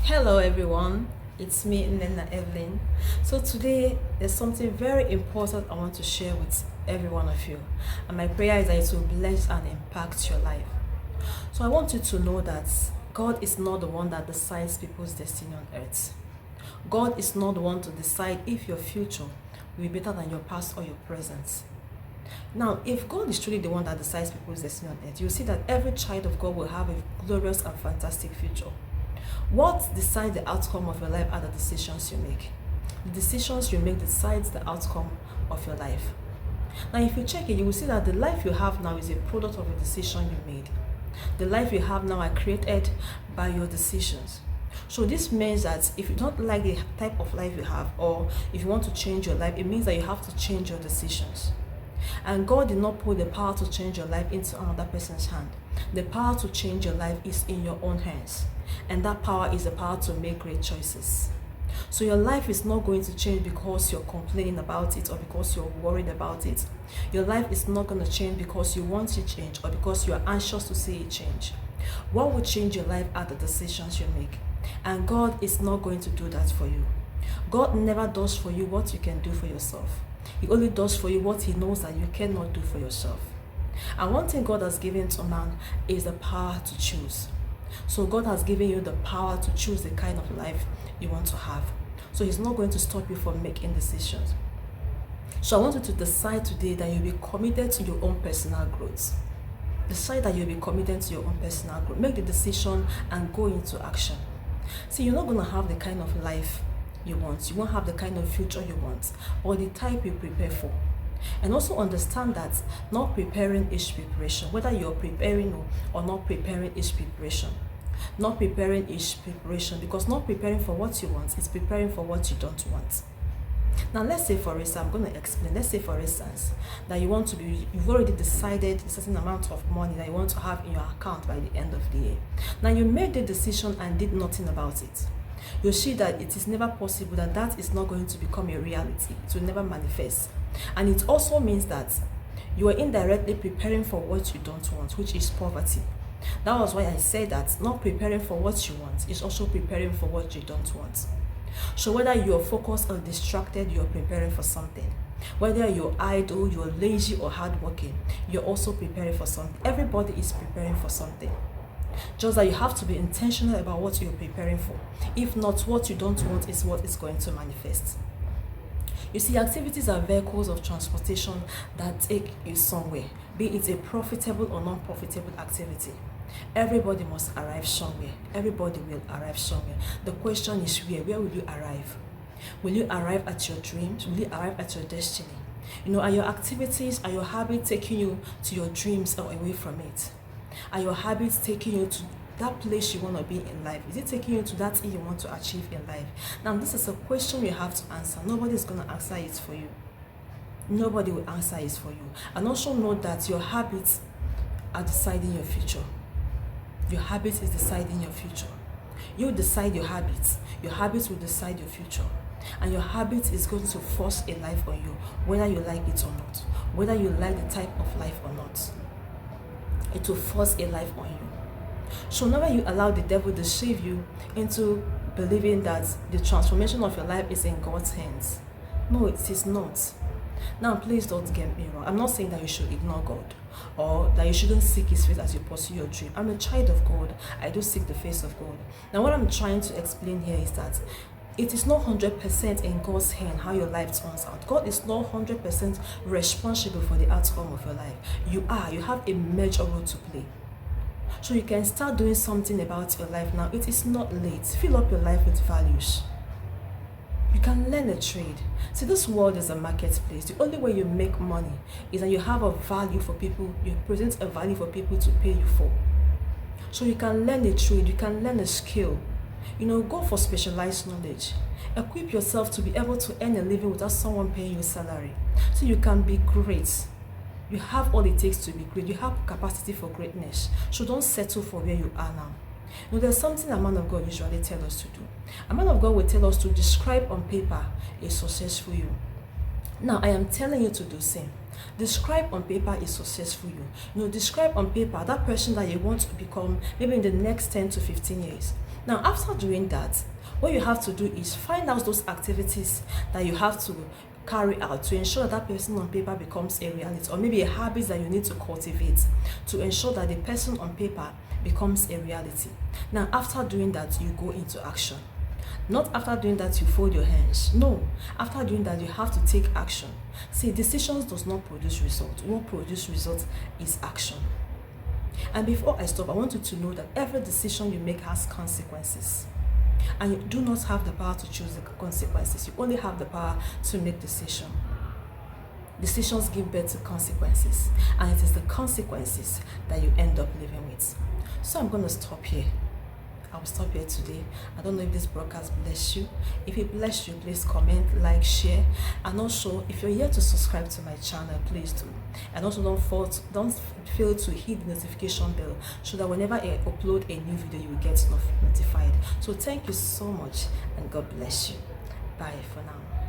Hello everyone, it's me Nnenna Evelyn. So today there's something very important I want to share with every one of you, and my prayer is that it will bless and impact your life. So I want you to know that God is not the one that decides people's destiny on earth. God is not the one to decide if your future will be better than your past or your present. Now, if God is truly the one that decides people's destiny on earth, you'll see that every child of God will have a glorious and fantastic future. What decides the outcome of your life are the decisions you make. The decisions you make decides the outcome of your life. Now, if you check it, you will see that the life you have now is a product of a decision you made. The life you have now are created by your decisions. So this means that if you don't like the type of life you have, or if you want to change your life, it means that you have to change your decisions. And God did not put the power to change your life into another person's hand. The power to change your life is in your own hands. And that power is the power to make great choices. So your life is not going to change because you're complaining about it or because you're worried about it. Your life is not going to change because you want to change or because you're anxious to see it change. What will change your life are the decisions you make. And God is not going to do that for you. God never does for you what you can do for yourself. He only does for you what he knows that you cannot do for yourself. And one thing God has given to man is the power to choose. So God has given you the power to choose the kind of life you want to have. So he's not going to stop you from making decisions. So I want you to decide today that you'll be committed to your own personal growth. Decide that you'll be committed to your own personal growth. Make the decision and go into action. See, you're not going to have the kind of life you want. You won't have the kind of future you want or the type you prepare for. And also understand that not preparing is preparation. Whether you're preparing or not preparing is preparation. Not preparing is preparation, because not preparing for what you want is preparing for what you don't want. Now let's say, for instance, I'm going to explain. Let's say, for instance, that you've already decided a certain amount of money that you want to have in your account by the end of the year. Now you made the decision and did nothing about it. You'll see that it is never possible, that is not going to become a reality. It will never manifest. And it also means that you are indirectly preparing for what you don't want, which is poverty. That was why I said that not preparing for what you want is also preparing for what you don't want. So whether you're focused or distracted, you're preparing for something. Whether you're idle, you're lazy or hardworking, you're also preparing for something. Everybody is preparing for something. Just that you have to be intentional about what you're preparing for. If not, what you don't want is what is going to manifest. You see, activities are vehicles of transportation that take you somewhere, be it a profitable or non-profitable activity. Everybody must arrive somewhere. Everybody will arrive somewhere. The question is where? Where will you arrive? Will you arrive at your dreams? Will you arrive at your destiny? Are your activities, are your habits taking you to your dreams or away from it? Are your habits taking you to that place you want to be in life? Is it taking you to that thing you want to achieve in life? Now, this is a question you have to answer. Nobody is going to answer it for you. Nobody will answer it for you. And also know that your habits are deciding your future. Your habits is deciding your future. You decide your habits. Your habits will decide your future. And your habits is going to force a life on you, whether you like it or not. Whether you like the type of life or not. It will force a life on you. So never you allow the devil to deceive you into believing that the transformation of your life is in God's hands. No, it is not. Now, please don't get me wrong. I'm not saying that you should ignore God or that you shouldn't seek his face as you pursue your dream. I'm a child of God. I do seek the face of God. Now, what I'm trying to explain here is that it is not 100% in God's hand how your life turns out. God is not 100% responsible for the outcome of your life. You have a major role to play. So you can start doing something about your life now. It is not late. Fill up your life with values. You can learn a trade. See, this world is a marketplace. The only way you make money is that you have a value for people, you present a value for people to pay you for. So you can learn a trade, you can learn a skill. Go for specialized knowledge. Equip yourself to be able to earn a living without someone paying you salary. So you can be great. You have all it takes to be great. You have capacity for greatness. So don't settle for where you are now. There's something a man of God usually tells us to do. A man of God will tell us to describe on paper a successful you. Now, I am telling you to do the same. Describe on paper a successful you. Describe on paper that person that you want to become maybe in the next 10 to 15 years. Now, after doing that, what you have to do is find out those activities that you have to carry out to ensure that person on paper becomes a reality, or maybe a habit that you need to cultivate to ensure that the person on paper becomes a reality. Now, after doing that, you go into action. Not after doing that you fold your hands. No, after doing that you have to take action. See, decisions does not produce result. What produces result is action. And before I stop, I want you to know that every decision you make has consequences. And you do not have the power to choose the consequences. You only have the power to make decisions. Decisions give birth to consequences, and it is the consequences that you end up living with. So I'm going to stop here. I will stop here today. I don't know if this broadcast bless you. If it bless you, please comment, like, share, and also if you're yet to subscribe to my channel, please do. And also don't fail to hit the notification bell so that whenever I upload a new video, you will get notified. So thank you so much, and God bless you. Bye for now.